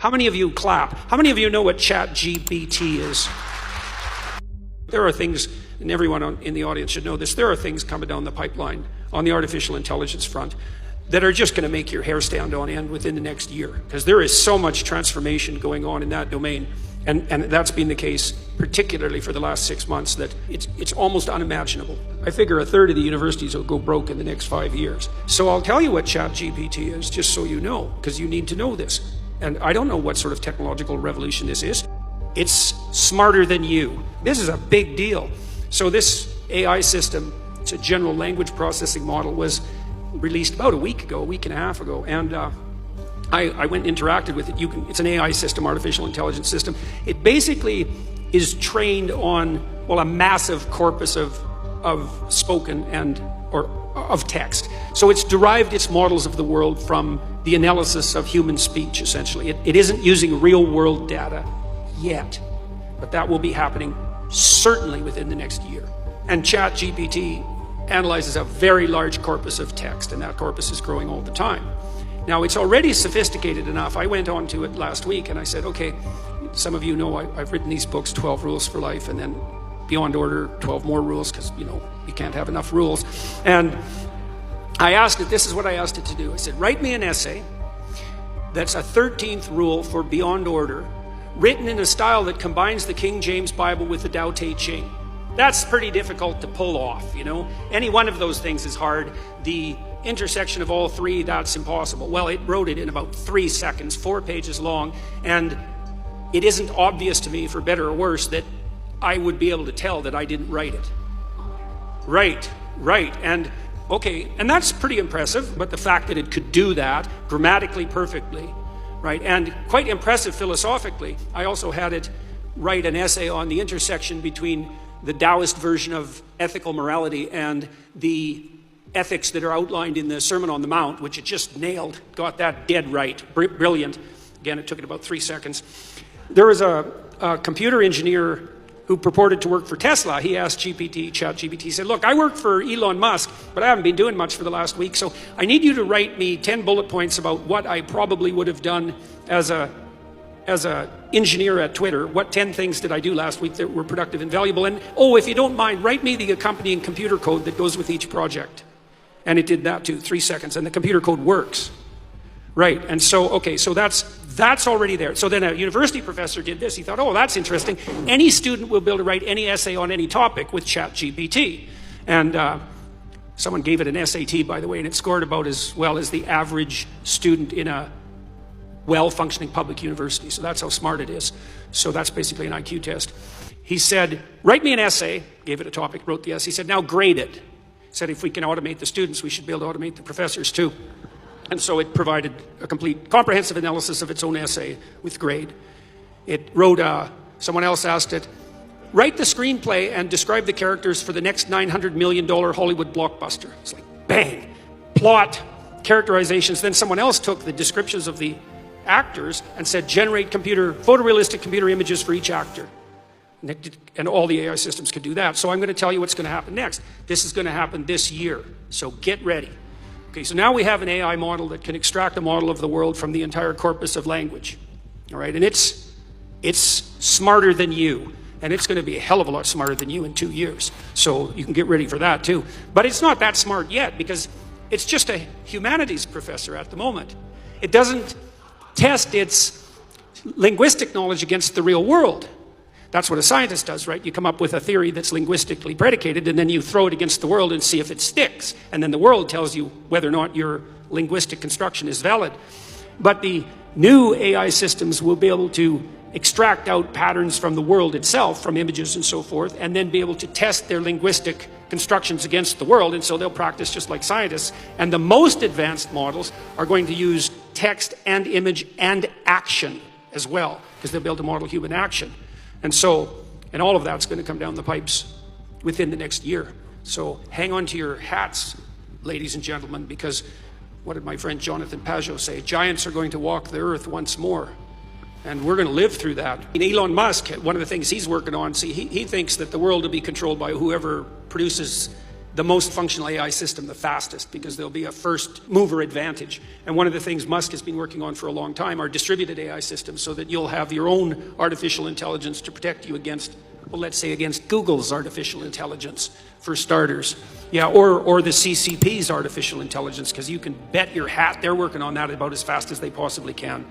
How many of you clap? How many of you know what ChatGPT is? There are things, and everyone in the audience should know this, there are things coming down the pipeline on the artificial intelligence front that are just going to make your hair stand on end within the next year, because there is so much transformation going on in that domain. And that's been the case, particularly for the last 6 months, that it's almost unimaginable. I figure a third of the universities will go broke in the next 5 years. So I'll tell you what ChatGPT is, just so you know, because you need to know this. And I don't know what sort of technological revolution this is. It's smarter than you. This is a big deal. So this AI system, it's a general language processing model, was released about a week and a half ago. And I went and interacted with it. It's an AI system, artificial intelligence system. It basically is trained on, well, a massive corpus of spoken or of text. So it's derived its models of the world from the analysis of human speech, essentially. It isn't using real world data yet, but that will be happening certainly within the next year. And ChatGPT analyzes a very large corpus of text, and that corpus is growing all the time. Now, it's already sophisticated enough. I went on to it last week and I said, okay, some of you know I've written these books, 12 Rules for Life, and then Beyond Order, 12 more rules, because, you know, you can't have enough rules. And I asked it, this is what I asked it to do. I said, write me an essay that's a 13th rule for Beyond Order, written in a style that combines the King James Bible with the Tao Te Ching. That's pretty difficult to pull off, you know. Any one of those things is hard. The intersection of all three, that's impossible. Well, it wrote it in about 3 seconds, 4 pages long, and it isn't obvious to me, for better or worse, that I would be able to tell that I didn't write it. Right, and okay, and that's pretty impressive, but the fact that it could do that grammatically perfectly, right, and quite impressive philosophically. I also had it write an essay on the intersection between the Taoist version of ethical morality and the ethics that are outlined in the Sermon on the Mount, which it just nailed, got that dead right, brilliant. Again, it took it about 3 seconds. There was a computer engineer who purported to work for Tesla. He asked ChatGPT, he said, look, I work for Elon Musk, but I haven't been doing much for the last week, so I need you to write me 10 bullet points about what I probably would have done as a engineer at Twitter. What 10 things did I do last week that were productive and valuable? And, oh, if you don't mind, write me the accompanying computer code that goes with each project. And it did that too, 3 seconds, and the computer code works. Right, and so, okay, so that's already there. So then a university professor did this. He thought, oh, that's interesting. Any student will be able to write any essay on any topic with ChatGPT. And someone gave it an SAT, by the way, and it scored about as well as the average student in a well-functioning public university. So that's how smart it is. So that's basically an IQ test. He said, write me an essay, gave it a topic, wrote the essay. He said, now grade it. He said, if we can automate the students, we should be able to automate the professors too. And so it provided a complete, comprehensive analysis of its own essay with grade. It wrote, someone else asked it, write the screenplay and describe the characters for the next $900 million Hollywood blockbuster. It's like, bang, plot, characterizations. Then someone else took the descriptions of the actors and said, generate photorealistic computer images for each actor. And all the AI systems could do that. So I'm going to tell you what's going to happen next. This is going to happen this year. So get ready. Okay, so now we have an AI model that can extract a model of the world from the entire corpus of language. All right, and it's smarter than you. And it's going to be a hell of a lot smarter than you in 2 years. So you can get ready for that too. But it's not that smart yet, because it's just a humanities professor at the moment. It doesn't test its linguistic knowledge against the real world. That's what a scientist does, right? You come up with a theory that's linguistically predicated, and then you throw it against the world and see if it sticks. And then the world tells you whether or not your linguistic construction is valid. But the new AI systems will be able to extract out patterns from the world itself, from images and so forth, and then be able to test their linguistic constructions against the world. And so they'll practice just like scientists. And the most advanced models are going to use text and image and action as well, because they'll be able to model human action. And all of that's going to come down the pipes within the next year. So hang on to your hats, ladies and gentlemen, because what did my friend Jonathan Pajot say? Giants are going to walk the earth once more. And we're going to live through that. And Elon Musk, one of the things he's working on, he thinks that the world will be controlled by whoever produces the most functional AI system the fastest, because there'll be a first mover advantage. And one of the things Musk has been working on for a long time are distributed AI systems, so that you'll have your own artificial intelligence to protect you against, well, let's say against Google's artificial intelligence, for starters. Yeah, or the CCP's artificial intelligence, because you can bet your hat they're working on that about as fast as they possibly can.